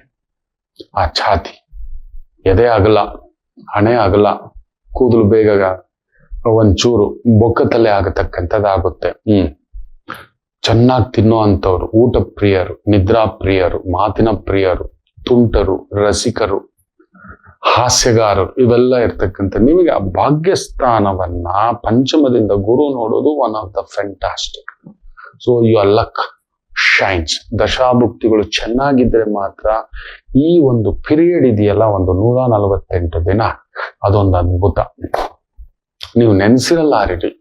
ಆ ಛಾತಿ, ಎದೆ ಅಗಲ, ಹಣೆ ಅಗಲ, ಕೂದಲು ಬೇಗ ಒಂಚೂರು ಬೊಕ್ಕತಲೆ ಆಗತಕ್ಕಂಥದ್ದಾಗುತ್ತೆ. ಚೆನ್ನಾಗಿ ತಿನ್ನೋ ಅಂಥವ್ರು, ಊಟ ಪ್ರಿಯರು, ನಿದ್ರಾ ಪ್ರಿಯರು, ಮಾತಿನ ಪ್ರಿಯರು, ತುಂಟರು, ರಸಿಕರು, ಹಾಸ್ಯಗಾರರು ಇವೆಲ್ಲ ಇರ್ತಕ್ಕಂಥ ನಿಮಗೆ ಆ ಭಾಗ್ಯಸ್ಥಾನವನ್ನ ಪಂಚಮದಿಂದ ಗುರು ನೋಡೋದು one of the fantastic. So your luck shines. ದಶಾಭುಕ್ತಿಗಳು ಚೆನ್ನಾಗಿದ್ರೆ ಮಾತ್ರ ಈ ಒಂದು ಪೀರಿಯಡ್ ಇದೆಯಲ್ಲ, ಒಂದು 148 ದಿನ, ಅದೊಂದು ಅದ್ಭುತ. ನೀವು ನೆನೆಸಿರಲ್ಲಾರಿರಿ,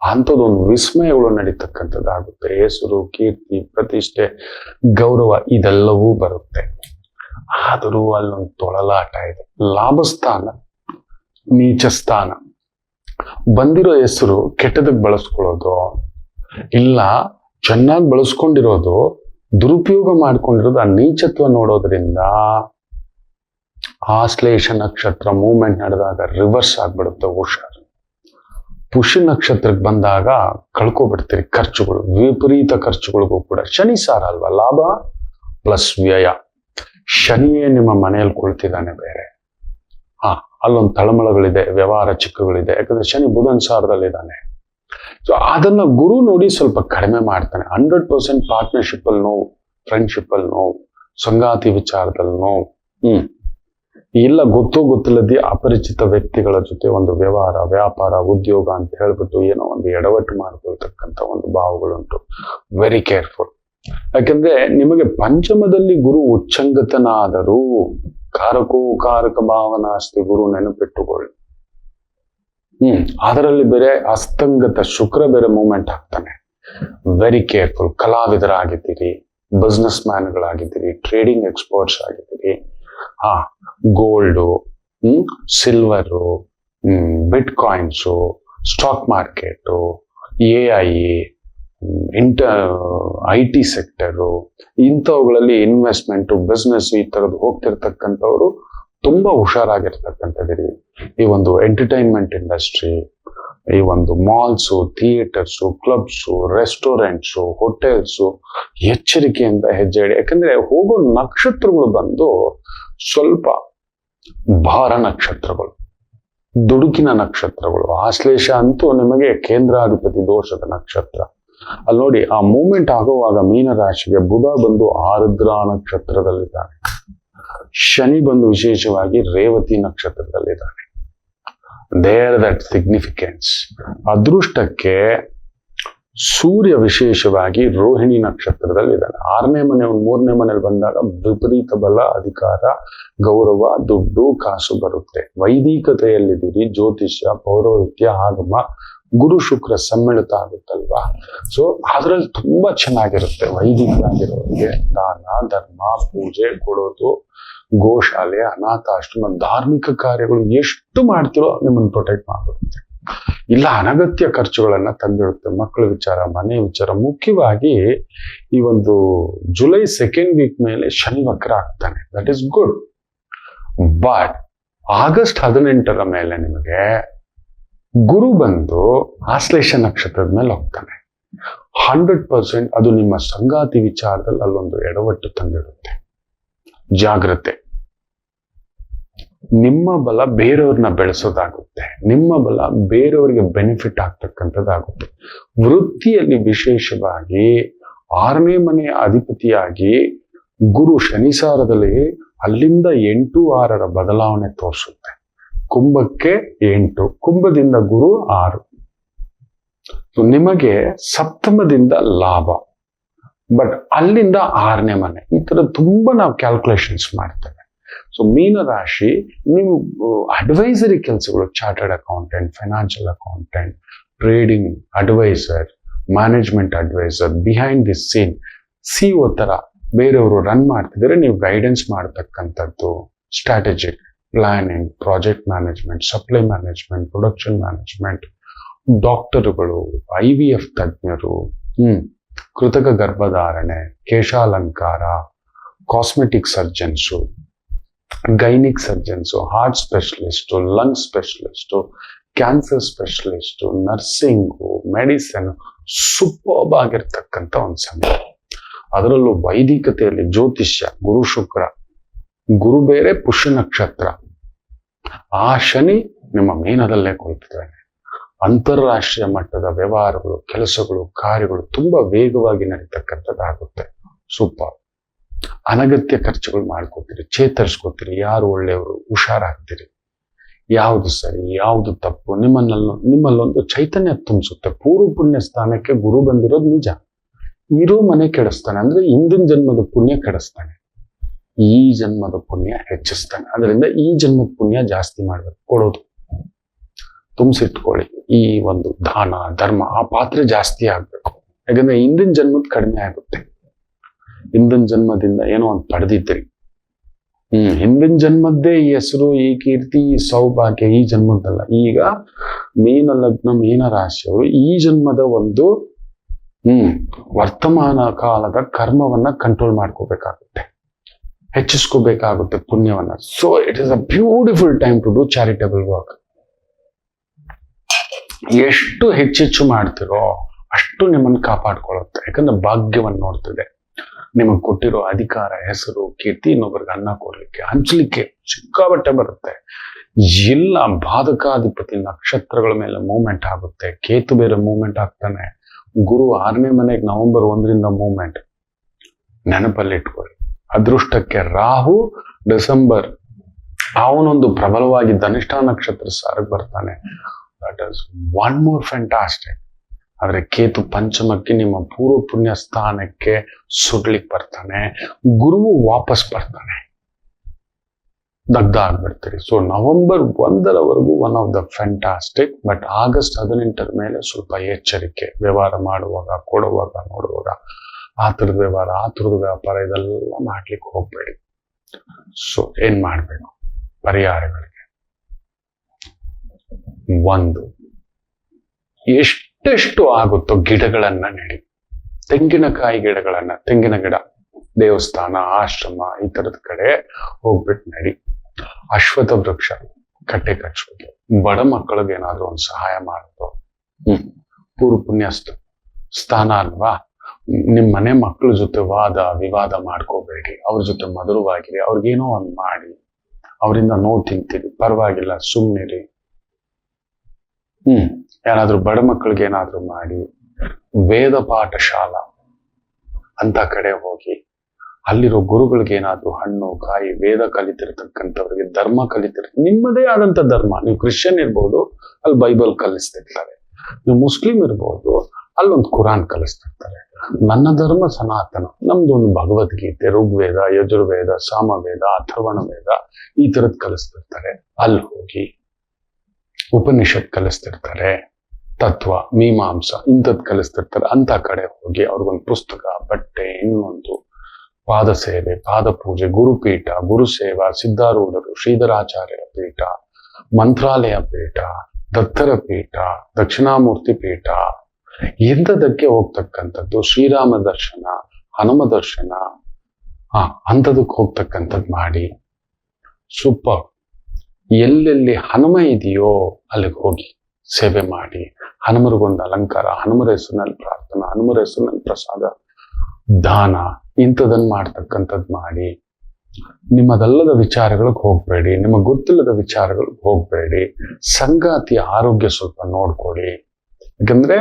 ಅಂಥದ್ದೊಂದು ವಿಸ್ಮಯಗಳು ನಡೀತಕ್ಕಂಥದ್ದಾಗುತ್ತೆ. ಹೆಸರು, ಕೀರ್ತಿ, ಪ್ರತಿಷ್ಠೆ, ಗೌರವ ಇದೆಲ್ಲವೂ ಬರುತ್ತೆ. ಆದರೂ ಅಲ್ಲೊಂದು ತೊಳಲಾಟ ಇದೆ. ಲಾಭಸ್ಥಾನ, ನೀಚ ಸ್ಥಾನ. ಬಂದಿರೋ ಹೆಸರು ಕೆಟ್ಟದಕ್ಕೆ ಬಳಸ್ಕೊಳ್ಳೋದು, ಇಲ್ಲ ಚೆನ್ನಾಗಿ ಬಳಸ್ಕೊಂಡಿರೋದು ದುರುಪಯೋಗ ಮಾಡ್ಕೊಂಡಿರೋದು, ಆ ನೀಚತ್ವ ನೋಡೋದ್ರಿಂದ ಆಶ್ಲೇಷ ನಕ್ಷತ್ರ ಮೂವ್ಮೆಂಟ್ ನಡೆದಾಗ ರಿವರ್ಸ್ ಆಗ್ಬಿಡುತ್ತೆ. ಹುಷಾರು. ಪುಷ್ಯ ನಕ್ಷತ್ರಕ್ಕೆ ಬಂದಾಗ ಕಳ್ಕೊಬಿಡ್ತೀರಿ ಖರ್ಚುಗಳು, ವಿಪರೀತ ಖರ್ಚುಗಳಿಗೂ ಕೂಡ. ಶನಿ ಸಾರ ಅಲ್ವಾ, ಲಾಭ ಪ್ಲಸ್ ವ್ಯಯ. ಶನಿಯೇ ನಿಮ್ಮ ಮನೆಯಲ್ಲಿ ಕುಳಿತಿದ್ದಾನೆ ಬೇರೆ. ಅಲ್ಲೊಂದು ತಳಮಳಗಳಿದೆ, ವ್ಯವಹಾರ ಚಿಕ್ಕಗಳಿದೆ, ಯಾಕಂದ್ರೆ ಶನಿ ಬುಧನ್ ಸಾರದಲ್ಲಿದ್ದಾನೆ. ಸೊ ಅದನ್ನ ಗುರು ನೋಡಿ ಸ್ವಲ್ಪ ಕಡಿಮೆ ಮಾಡ್ತಾನೆ. 100% ಪಾರ್ಟ್ನರ್ಶಿಪ್ ಅಲ್ಲಿ ನೋವು, ಫ್ರೆಂಡ್ಶಿಪ್ ಅಲ್ಲಿ ನೋವು, ಸಂಗಾತಿ ವಿಚಾರದಲ್ಲಿ ನೋವು. ಇಲ್ಲ ಗೊತ್ತಿಲ್ಲದೆ ಅಪರಿಚಿತ ವ್ಯಕ್ತಿಗಳ ಜೊತೆ ಒಂದು ವ್ಯವಹಾರ, ವ್ಯಾಪಾರ, ಉದ್ಯೋಗ ಅಂತ ಹೇಳ್ಬಿಟ್ಟು ಏನೋ ಒಂದು ಎಡವಟ್ಟು ಮಾಡ್ಕೊಳ್ತಕ್ಕಂಥ ಒಂದು ಭಾವಗಳುಂಟು. Very careful. ಯಾಕಂದ್ರೆ ನಿಮಗೆ ಪಂಚಮದಲ್ಲಿ ಗುರು ಉಚ್ಚಂಗತನಾದರೂ ಕಾರಕ ಭಾವನಾಸ್ತಿ ಗುರು, ನೆನಪಿಟ್ಟುಕೊಳ್ಳಿ. ಅದರಲ್ಲಿ ಬೇರೆ ಅಸ್ತಂಗತ ಶುಕ್ರ ಬೇರೆ ಮೂವ್ಮೆಂಟ್ ಆಗ್ತಾನೆ. Very careful. ಕಲಾವಿದರಾಗಿದ್ದೀರಿ, ಬಿಸ್ನೆಸ್ ಮ್ಯಾನ್ಗಳಾಗಿದ್ದೀರಿ, ಟ್ರೇಡಿಂಗ್ ಎಕ್ಸ್ಪರ್ಟ್ಸ್ ಆಗಿದ್ದೀರಿ, gold, silver, bitcoins, stock market, AI, IT sector, ಇಂಥವುಗಳಲ್ಲಿ ಇನ್ವೆಸ್ಟ್ಮೆಂಟು, ಬಿಸ್ನೆಸ್ ಈ ತರದ್ದು ಹೋಗ್ತಿರ್ತಕ್ಕಂಥವ್ರು ತುಂಬಾ ಹುಷಾರಾಗಿರ್ತಕ್ಕಂಥದ್ದಿರಿ. ಈ ಒಂದು ಎಂಟರ್ಟೈನ್ಮೆಂಟ್ ಇಂಡಸ್ಟ್ರಿ, ಈ ಒಂದು malls, theatres, clubs, restaurants, hotels, ಎಚ್ಚರಿಕೆಯಿಂದ ಹೆಜ್ಜೆ ಇಡಿ. ಯಾಕಂದ್ರೆ ಹೋಗೋ ನಕ್ಷತ್ರಗಳು ಬಂದು ಸ್ವಲ್ಪ ಭಾರ ನಕ್ಷತ್ರಗಳು, ದುಡುಕಿನ ನಕ್ಷತ್ರಗಳು. ಆಶ್ಲೇಷ ಅಂತೂ ನಿಮಗೆ ಕೇಂದ್ರಾಧಿಪತಿ ದೋಷದ ನಕ್ಷತ್ರ. ಅಲ್ಲಿ ನೋಡಿ, ಆ ಮೂವ್ಮೆಂಟ್ ಆಗುವಾಗ ಮೀನರಾಶಿಗೆ ಬುಧ ಬಂದು ಆರುದ್ರಾ ನಕ್ಷತ್ರದಲ್ಲಿದ್ದಾನೆ, ಶನಿ ಬಂದು ವಿಶೇಷವಾಗಿ ರೇವತಿ ನಕ್ಷತ್ರದಲ್ಲಿದ್ದಾನೆ. There that significance. ಅದೃಷ್ಟಕ್ಕೆ ಸೂರ್ಯ ವಿಶೇಷವಾಗಿ ರೋಹಿಣಿ ನಕ್ಷತ್ರದಲ್ಲಿದ್ದಾನೆ. 6ನೇ ಮನೆ, 3ನೇ ಮನೇಲಿ ಬಂದಾಗ ವಿಪರೀತ ಬಲ, ಅಧಿಕಾರ, ಗೌರವ, ದುಡ್ಡು, ಕಾಸು ಬರುತ್ತೆ. ವೈದಿಕತೆಯಲ್ಲಿದ್ದೀರಿ, ಜ್ಯೋತಿಷ್ಯ, ಪೌರೋಹಿತ್ಯ, ಆಗಮ, ಗುರು ಶುಕ್ರ ಸಮ್ಮಿಳಿತ ಆಗುತ್ತಲ್ವಾ. ಸೊ ಅದ್ರಲ್ಲಿ ತುಂಬಾ ಚೆನ್ನಾಗಿರುತ್ತೆ. ವೈದಿಕರಾಗಿರೋರಿಗೆ ದಾನ, ಧರ್ಮ, ಪೂಜೆ ಕೊಡೋದು, ಗೋಶಾಲೆ, ಅನಾಥಾಶ್ರಮ, ಧಾರ್ಮಿಕ ಕಾರ್ಯಗಳು ಎಷ್ಟು ಮಾಡ್ತಿರೋ ನಿಮ್ಮನ್ನು ಪ್ರೊಟೆಕ್ಟ್ ಮಾಡ್ಬಿಡುತ್ತೆ. ಇಲ್ಲ ಅನಗತ್ಯ ಖರ್ಚುಗಳನ್ನ ತಂದಿಡುತ್ತೆ. ಮಕ್ಕಳ ವಿಚಾರ, ಮನೆ ವಿಚಾರ. ಮುಖ್ಯವಾಗಿ ಈ ಒಂದು ಜುಲೈ 2nd ವೀಕ್ ಮೇಲೆ ಶನಿ ವಕ್ರ ಆಗ್ತಾನೆ. That is good. But August 18ರ ಮೇಲೆ ನಿಮಗೆ ಗುರು ಬಂದು ಆಶ್ಲೇಷ ನಕ್ಷತ್ರದ ಮೇಲೆ ಹೋಗ್ತಾನೆ. 100% ಅದು ನಿಮ್ಮ ಸಂಗಾತಿ ವಿಚಾರದಲ್ಲಿ ಅಲ್ಲೊಂದು ಎಡವಟ್ಟು ತಂದಿಡುತ್ತೆ. ಜಾಗ್ರತೆ. ನಿಮ್ಮ ಬಲ ಬೇರೆಯವ್ರನ್ನ ಬೆಳೆಸೋದಾಗುತ್ತೆ, ನಿಮ್ಮ ಬಲ ಬೇರೆಯವರಿಗೆ ಬೆನಿಫಿಟ್ ಆಗ್ತಕ್ಕಂಥದ್ದಾಗುತ್ತೆ. ವೃತ್ತಿಯಲ್ಲಿ ವಿಶೇಷವಾಗಿ 6ನೇ ಮನೆಯ ಅಧಿಪತಿಯಾಗಿ ಗುರು ಶನಿಸಾರದಲ್ಲಿ ಅಲ್ಲಿಂದ 8, 6ರ ಬದಲಾವಣೆ ತೋರಿಸುತ್ತೆ. ಕುಂಭಕ್ಕೆ 8, ಕುಂಭದಿಂದ ಗುರು 6. ನಿಮಗೆ ಸಪ್ತಮದಿಂದ ಲಾಭ, ಬಟ್ ಅಲ್ಲಿಂದ 6ನೇ ಮನೆ. ಈ ತರ ತುಂಬಾ ನಾವು ಕ್ಯಾಲ್ಕುಲೇಷನ್ಸ್ ಮಾಡ್ತೇವೆ. ಸೊ ಮೀನರಾಶಿ, ನೀವು ಅಡ್ವೈಸರಿ ಕೆಲಸಗಳು, chartered accountant, financial accountant, trading advisor, management advisor, behind the scene CEO ತರ ಬೇರೆಯವರು ರನ್ ಮಾಡ್ತಿದ್ರೆ ನೀವು ಗೈಡೆನ್ಸ್ ಮಾಡ್ತಕ್ಕಂಥದ್ದು, strategic planning, project management, supply management, production management, ಡಾಕ್ಟರ್ಗಳು, IVF ತಜ್ಞರು, ಕೃತಕ ಗರ್ಭಧಾರಣೆ, ಕೇಶಾಲಂಕಾರ, cosmetic surgeons, gynaec surgeons, heart specialist, lung specialist, cancer specialist, nursing, medicine, superb ಆಗಿರ್ತಕ್ಕಂಥ ಒಂದು ಸಮಯ. ಅದರಲ್ಲೂ ವೈದಿಕತೆಯಲ್ಲಿ ಜ್ಯೋತಿಷ್ಯ, ಗುರು ಶುಕ್ರ, ಗುರು ಬೇರೆ ಪುಷ್ಯ ನಕ್ಷತ್ರ, ಆ ಶನಿ ನಿಮ್ಮ ಮೀನದಲ್ಲೇ ಕುಳಿತಿದ್ದಾನೆ. ಅಂತಾರಾಷ್ಟ್ರೀಯ ಮಟ್ಟದ ವ್ಯವಹಾರಗಳು, ಕೆಲಸಗಳು, ಕಾರ್ಯಗಳು ತುಂಬಾ ವೇಗವಾಗಿ ನಡೀತಕ್ಕಂಥದ್ದಾಗುತ್ತೆ. ಸೂಪರ್. ಅನಗತ್ಯ ಖರ್ಚುಗಳು ಮಾಡ್ಕೋತೀರಿ, ಚೇತರಿಸ್ಕೋತೀರಿ, ಯಾರು ಒಳ್ಳೆಯವರು, ಹುಷಾರಾಗ್ತೀರಿ, ಯಾವುದು ಸರಿ ಯಾವುದು ತಪ್ಪು, ನಿಮ್ಮಲ್ಲೊಂದು ಚೈತನ್ಯ ತುಂಬಿಸುತ್ತೆ. ಪೂರ್ವ ಪುಣ್ಯ ಸ್ಥಾನಕ್ಕೆ ಗುರು ಬಂದಿರೋದು ನಿಜ. ಇರೋ ಮನೆ ಕೆಡಿಸ್ತಾನೆ, ಅಂದ್ರೆ ಹಿಂದಿನ ಜನ್ಮದ ಪುಣ್ಯ ಕೆಡಿಸ್ತಾನೆ, ಈ ಜನ್ಮದ ಪುಣ್ಯ ಹೆಚ್ಚಿಸ್ತಾನೆ. ಅದರಿಂದ ಈ ಜನ್ಮದ ಪುಣ್ಯ ಜಾಸ್ತಿ ಮಾಡ್ಬೇಕು, ಕೊಡೋದು ತುಂಬಿಸಿಟ್ಕೊಳ್ಳಿ. ಈ ಒಂದು ದಾನ ಧರ್ಮ ಆ ಪಾತ್ರೆ ಜಾಸ್ತಿ ಆಗ್ಬೇಕು. ಯಾಕಂದ್ರೆ ಹಿಂದಿನ ಜನ್ಮದ ಕಡಿಮೆ ಆಗುತ್ತೆ. ಹಿಂದಿನ ಜನ್ಮದಿಂದ ಏನೋ ಒಂದು ಪಡೆದಿದ್ರಿ, ಹಿಂದಿನ ಜನ್ಮದ್ದೇ ಈ ಹೆಸರು, ಈ ಕೀರ್ತಿ, ಈ ಸೌಭಾಗ್ಯ ಈ ಜನ್ಮದ್ದಲ್ಲ. ಈಗ ಮೀನ ಲಗ್ನ ಮೀನ ರಾಶಿಯವರು ಈ ಜನ್ಮದ ಒಂದು ವರ್ತಮಾನ ಕಾಲದ ಕರ್ಮವನ್ನ ಕಂಟ್ರೋಲ್ ಮಾಡ್ಕೋಬೇಕಾಗುತ್ತೆ, ಹೆಚ್ಚಿಸ್ಕೋಬೇಕಾಗುತ್ತೆ ಪುಣ್ಯವನ್ನ. So it is a beautiful time to do charitable work. ಎಷ್ಟು ಹೆಚ್ಚೆಚ್ಚು ಮಾಡ್ತಿರೋ ಅಷ್ಟು ನಿಮ್ಮನ್ನು ಕಾಪಾಡ್ಕೊಳ್ಳುತ್ತೆ. ಯಾಕಂದ್ರೆ ಭಾಗ್ಯವನ್ನು ನೋಡ್ತಿದೆ. ನಿಮಗೆ ಕೊಟ್ಟಿರೋ ಅಧಿಕಾರ, ಹೆಸರು, ಕೀರ್ತಿ ಇನ್ನೊಬ್ಬರಿಗೆ ಅನ್ನ ಕೊಡ್ಲಿಕ್ಕೆ, ಹಂಚ್ಲಿಕ್ಕೆ ಸಿಕ್ಕಾಬಟ್ಟೆ ಬರುತ್ತೆ. ಎಲ್ಲ ಬಾಧಕಾಧಿಪತಿ ನಕ್ಷತ್ರಗಳ ಮೇಲೆ ಮೂವ್ಮೆಂಟ್ ಆಗುತ್ತೆ. ಕೇತು ಬೇರೆ ಮೂವ್ಮೆಂಟ್ ಆಗ್ತಾನೆ. ಗುರು 6ನೇ ಮನೆಗೆ ನವೆಂಬರ್ 1ರಿಂದ ಮೂವ್ಮೆಂಟ್, ನೆನಪಲ್ಲಿ ಇಟ್ಕೊಳ್ಳಿ. ಅದೃಷ್ಟಕ್ಕೆ ರಾಹು ಡಿಸೆಂಬರ್, ಅವನೊಂದು ಪ್ರಬಲವಾಗಿ ಧನಿಷ್ಠ ನಕ್ಷತ್ರ ಸಾರಕ್ಕೆ ಬರ್ತಾನೆ. That is one more fantastic. ಆದ್ರೆ ಕೇತು ಪಂಚಮಕ್ಕೆ ನಿಮ್ಮ ಪೂರ್ವ ಪುಣ್ಯ ಸ್ಥಾನಕ್ಕೆ ಸುಡ್ಲಿಕ್ಕೆ ಬರ್ತಾನೆ. ಗುರುವು ವಾಪಸ್ ಬರ್ತಾನೆ, ದಗ್ಧ ಆಗ್ಬಿಡ್ತೀರಿ. ಸೊ ನವೆಂಬರ್ 1ರವರೆಗೂ one of the fantastic. But August 18ರ ಮೇಲೆ ಸ್ವಲ್ಪ ಎಚ್ಚರಿಕೆ. ವ್ಯವಹಾರ ಮಾಡುವಾಗ, ಕೊಡುವಾಗ, ನೋಡುವಾಗ ಆತುರದ ವ್ಯವಹಾರ, ಆತುರದ ವ್ಯಾಪಾರ ಇದೆಲ್ಲ ಮಾಡ್ಲಿಕ್ಕೆ ಹೋಗ್ಬೇಡಿ. ಸೊ ಏನ್ ಮಾಡ್ಬೇಕು ಪರಿಹಾರಗಳಿಗೆ? ಒಂದು, ಎಷ್ಟೆಷ್ಟು ಆಗುತ್ತೋ ಗಿಡಗಳನ್ನ ನೆಡಿ. ತೆಂಗಿನಕಾಯಿ ಗಿಡಗಳನ್ನ, ತೆಂಗಿನ ಗಿಡ ದೇವಸ್ಥಾನ, ಆಶ್ರಮ ಈ ತರದ ಕಡೆ ಹೋಗ್ಬಿಟ್ಟು ನೆಡಿ. ಅಶ್ವತ್ಥ ವೃಕ್ಷ ಕಟ್ಟೆ ಕಚ್ಚೋದು, ಬಡ ಮಕ್ಕಳಿಗೆ ಏನಾದ್ರು ಒಂದು ಸಹಾಯ ಮಾಡೋದು. ಪೂರ್ವ ಪುಣ್ಯ ಸ್ಥಾನ ಅಲ್ವಾ? ನಿಮ್ ಮನೆ ಮಕ್ಕಳ ಜೊತೆ ವಾದ ವಿವಾದ ಮಾಡ್ಕೋಬೇಡಿ. ಅವ್ರ ಜೊತೆ ಮಧುರವಾಗಿರಿ. ಅವ್ರಿಗೇನೋ ಒಂದು ಮಾಡಿ, ಅವರಿಂದ ನೋವು ತಿಂತೀರಿ, ಪರವಾಗಿಲ್ಲ, ಸುಮ್ಮನಿರಿ. ಏನಾದ್ರೂ ಬಡ ಮಕ್ಕಳಿಗೆ ಏನಾದ್ರೂ ಮಾಡಿ. ವೇದ ಪಾಠಶಾಲಾ ಅಂತ ಕಡೆ ಹೋಗಿ ಅಲ್ಲಿರೋ ಗುರುಗಳಿಗೆ ಏನಾದ್ರೂ ಹಣ್ಣು ಕಾಯಿ, ವೇದ ಕಲಿತಿರ್ತಕ್ಕಂಥವ್ರಿಗೆ, ಧರ್ಮ ನಿಮ್ಮದೇ ಆದಂತ ಧರ್ಮ. ನೀವು ಕ್ರಿಶ್ಚಿಯನ್ ಇರ್ಬೋದು, ಅಲ್ಲಿ ಬೈಬಲ್ ಕಲಿಸ್ತಿರ್ತಾರೆ. ನೀವು ಮುಸ್ಲಿಂ ಇರ್ಬೋದು, ಅಲ್ಲೊಂದು ಕುರಾನ್ ಕಲಿಸ್ತಿರ್ತಾರೆ. ನನ್ನ ಧರ್ಮ ಸನಾತನ, ನಮ್ದು ಒಂದು ಭಗವದ್ಗೀತೆ, ಋಗ್ವೇದ, ಯಜುರ್ವೇದ, ಸಾಮವೇದ, ಅಥರ್ವಣ ವೇದ ಈ ತರದ್ ಕಲಿಸ್ತಿರ್ತಾರೆ. ಅಲ್ಲಿ ಹೋಗಿ ಉಪನಿಷತ್ ಕಲಿಸ್ತಿರ್ತಾರೆ, ತತ್ವ ಮೀಮಾಂಸ ಇಂಥದ್ ಕಲಿಸ್ತಿರ್ತಾರೆ. ಅಂತ ಕಡೆ ಹೋಗಿ ಅವ್ರಿಗೊಂದು ಪುಸ್ತಕ, ಬಟ್ಟೆ, ಇನ್ನೊಂದು ಪಾದ ಸೇವೆ, ಪಾದ ಪೂಜೆ, ಗುರುಪೀಠ, ಗುರುಸೇವಾ, ಸಿದ್ಧಾರೂಢರು, ಶ್ರೀಧರಾಚಾರ್ಯರ ಪೀಠ, ಮಂತ್ರಾಲಯ ಪೀಠ, ದತ್ತರ ಪೀಠ, ದಕ್ಷಿಣಾಮೂರ್ತಿ ಪೀಠ ಇಂಥದಕ್ಕೆ ಹೋಗ್ತಕ್ಕಂಥದ್ದು. ಶ್ರೀರಾಮ ದರ್ಶನ, ಹನುಮ ದರ್ಶನ ಅಂಥದಕ್ಕೆ ಹೋಗ್ತಕ್ಕಂಥದ್ದು ಮಾಡಿ. ಸೂಪರ್. ಎಲ್ಲೆಲ್ಲಿ ಹನುಮ ಇದೆಯೋ ಅಲ್ಲಿಗೆ ಹೋಗಿ ಸೇವೆ ಮಾಡಿ. ಹನುಮರಿಗೊಂದು ಅಲಂಕಾರ, ಹನುಮರ ಹೆಸರಿನಲ್ಲಿ ಪ್ರಾರ್ಥನಾ, ಹನುಮರ ಹೆಸರಿನಲ್ಲಿ ಪ್ರಸಾದ, ದಾನ ಇಂಥದನ್ನ ಮಾಡ್ತಕ್ಕಂಥದ್ದು ಮಾಡಿ. ನಿಮ್ಮದಲ್ಲದ ವಿಚಾರಗಳಿಗೆ ಹೋಗ್ಬೇಡಿ, ನಿಮಗೆ ಗೊತ್ತಿಲ್ಲದ ವಿಚಾರಗಳಿಗೆ ಹೋಗ್ಬೇಡಿ. ಸಂಗಾತಿಯ ಆರೋಗ್ಯ ಸ್ವಲ್ಪ ನೋಡ್ಕೊಳ್ಳಿ. ಯಾಕಂದ್ರೆ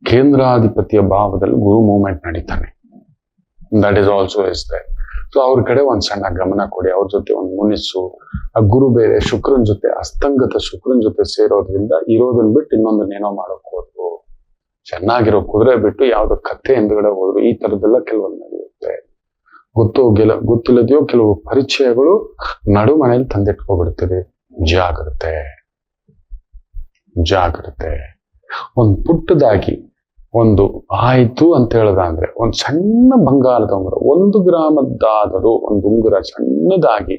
ಕೇಂದ್ರಾಧಿಪತಿಯ ಭಾವದಲ್ಲಿ ಗುರು ಮೂವ್ಮೆಂಟ್ ನಡೀತಾನೆ. That is also is there. So ಅವ್ರ ಕಡೆ ಒಂದ್ ಸಣ್ಣ ಗಮನ ಕೊಡಿ. ಅವ್ರ ಜೊತೆ ಒಂದು ಮುನಿಸು. ಆ ಗುರು ಬೇರೆ ಶುಕ್ರನ್ ಜೊತೆ, ಅಸ್ತಂಗತ ಶುಕ್ರನ್ ಜೊತೆ ಸೇರೋದ್ರಿಂದ ಇರೋದನ್ನ ಬಿಟ್ಟು ಇನ್ನೊಂದನ್ನೇನೋ ಮಾಡೋಕ್ ಹೋದ್ರು, ಚೆನ್ನಾಗಿರೋ ಕುದುರೆ ಬಿಟ್ಟು ಯಾವ್ದೋ ಕತ್ತೆ ಹಿಂದ್ಗಡೆ ಹೋದ್ರು, ಈ ತರದ್ದೆಲ್ಲ ಕೆಲವೊಂದು ನಡೆಯುತ್ತೆ. ಗೊತ್ತಿಲ್ಲದೆಯೋ ಕೆಲವು ಪರಿಚಯಗಳು ನಡು ಮನೇಲಿ ತಂದಿಟ್ಕೊಬಿಡ್ತೀರಿ. ಜಾಗ್ರತೆ. ಒಂದು ಪುಟ್ಟದಾಗಿ ಒಂದು ಆಯ್ತು ಅಂತ ಹೇಳದ ಅಂದ್ರೆ ಒಂದು ಸಣ್ಣ ಬಂಗಾರದ ಉಂಗುರ, 1 ಗ್ರಾಮದ್ದಾದರೂ ಒಂದು ಉಂಗುರ ಸಣ್ಣದಾಗಿ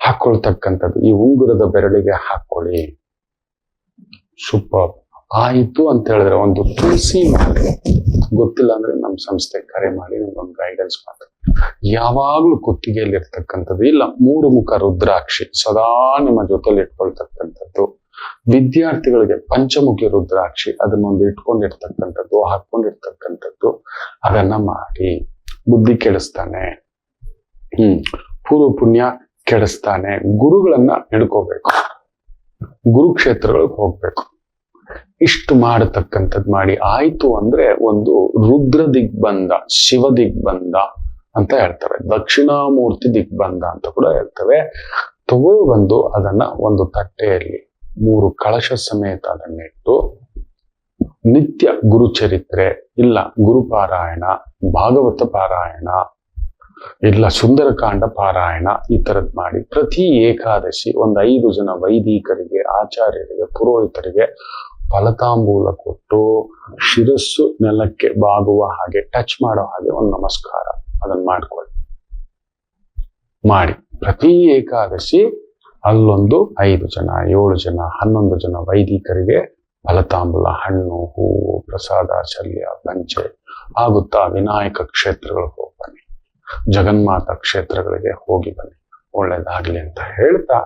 ಹಾಕೊಳ್ತಕ್ಕಂಥದ್ದು. ಈ ಉಂಗುರದ ಬೆರಳಿಗೆ ಹಾಕೊಳ್ಳಿ. ಸೂಪರ್. ಆಯ್ತು ಅಂತ ಹೇಳಿದ್ರೆ ಒಂದು ತುಳಸಿ ಮಾಲೆ. ಗೊತ್ತಿಲ್ಲ ಅಂದ್ರೆ ನಮ್ಮ ಸಂಸ್ಥೆ ಕರೆ ಮಾಡಿ ನಿಮ್ಗೊಂದು ಗೈಡೆನ್ಸ್ ಮಾಡಿ. ಯಾವಾಗ್ಲೂ ಕುತ್ತಿಗೆಯಲ್ಲಿ ಇರ್ತಕ್ಕಂಥದ್ದು. ಇಲ್ಲ 3 ಮುಖ ರುದ್ರಾಕ್ಷಿ ಸದಾ ನಿಮ್ಮ ಜೊತೆಲಿ ಇಟ್ಕೊಳ್ತಕ್ಕಂಥದ್ದು. ವಿದ್ಯಾರ್ಥಿಗಳಿಗೆ ಪಂಚಮುಖಿ ರುದ್ರಾಕ್ಷಿ ಅದನ್ನೊಂದು ಇಟ್ಕೊಂಡಿರ್ತಕ್ಕಂಥದ್ದು, ಹಾಕೊಂಡಿರ್ತಕ್ಕಂಥದ್ದು. ಅದನ್ನ ಮಾಡಿ. ಬುದ್ಧಿ ಕೆಡಿಸ್ತಾನೆ, ಪೂರ್ವ ಪುಣ್ಯ ಕೆಡಿಸ್ತಾನೆ. ಗುರುಗಳನ್ನ ಹಿಡ್ಕೋಬೇಕು, ಗುರುಕ್ಷೇತ್ರಗಳಿಗೆ ಹೋಗ್ಬೇಕು. ಇಷ್ಟು ಮಾಡತಕ್ಕಂಥದ್ದು ಮಾಡಿ. ಆಯ್ತು ಅಂದ್ರೆ ಒಂದು ರುದ್ರ ದಿಗ್ಬಂಧ, ಶಿವ ದಿಗ್ಬಂಧ ಅಂತ ಹೇಳ್ತವೆ. ದಕ್ಷಿಣಾಮೂರ್ತಿ ದಿಗ್ಬಂಧ ಅಂತ ಕೂಡ ಹೇಳ್ತವೆ. ತಗೊಬಂದು ಅದನ್ನ ಒಂದು ತಟ್ಟೆಯಲ್ಲಿ 3 ಕಳಶ ಸಮೇತ ಅದನ್ನಿಟ್ಟು ನಿತ್ಯ ಗುರುಚರಿತ್ರೆ ಇಲ್ಲ ಗುರುಪಾರಾಯಣ, ಭಾಗವತ ಪಾರಾಯಣ ಇಲ್ಲ ಸುಂದರಕಾಂಡ ಪಾರಾಯಣ ಈ ತರದ್ ಮಾಡಿ ಪ್ರತಿ ಏಕಾದಶಿ ಒಂದು 5 ಜನ ವೈದಿಕರಿಗೆ, ಆಚಾರ್ಯರಿಗೆ, ಪುರೋಹಿತರಿಗೆ ಫಲತಾಂಬೂಲ ಕೊಟ್ಟು ಶಿರಸ್ಸು ನೆಲಕ್ಕೆ ಬಾಗುವ ಹಾಗೆ ಟಚ್ ಮಾಡೋ ಹಾಗೆ ಒಂದು ನಮಸ್ಕಾರ ಅದನ್ನ ಮಾಡ್ಕೊಳ್ಳಿ. ಮಾಡಿ ಪ್ರತಿ ಏಕಾದಶಿ ಅಲ್ಲೊಂದು 5 ಜನ, 7 ಜನ, 11 ಜನ ವೈದಿಕರಿಗೆ ಫಲತಾಂಬೂಲ, ಹಣ್ಣು, ಹೂವು, ಪ್ರಸಾದ, ಶಲ್ಯ, ಪಂಚೆ ಆಗುತ್ತಾ ವಿನಾಯಕ ಕ್ಷೇತ್ರಗಳಿಗೆ ಹೋಗಿ ಬನ್ನಿ, ಜಗನ್ಮಾತಾ ಕ್ಷೇತ್ರಗಳಿಗೆ ಹೋಗಿ ಬನ್ನಿ, ಒಳ್ಳೇದಾಗ್ಲಿ ಅಂತ ಹೇಳ್ತಾ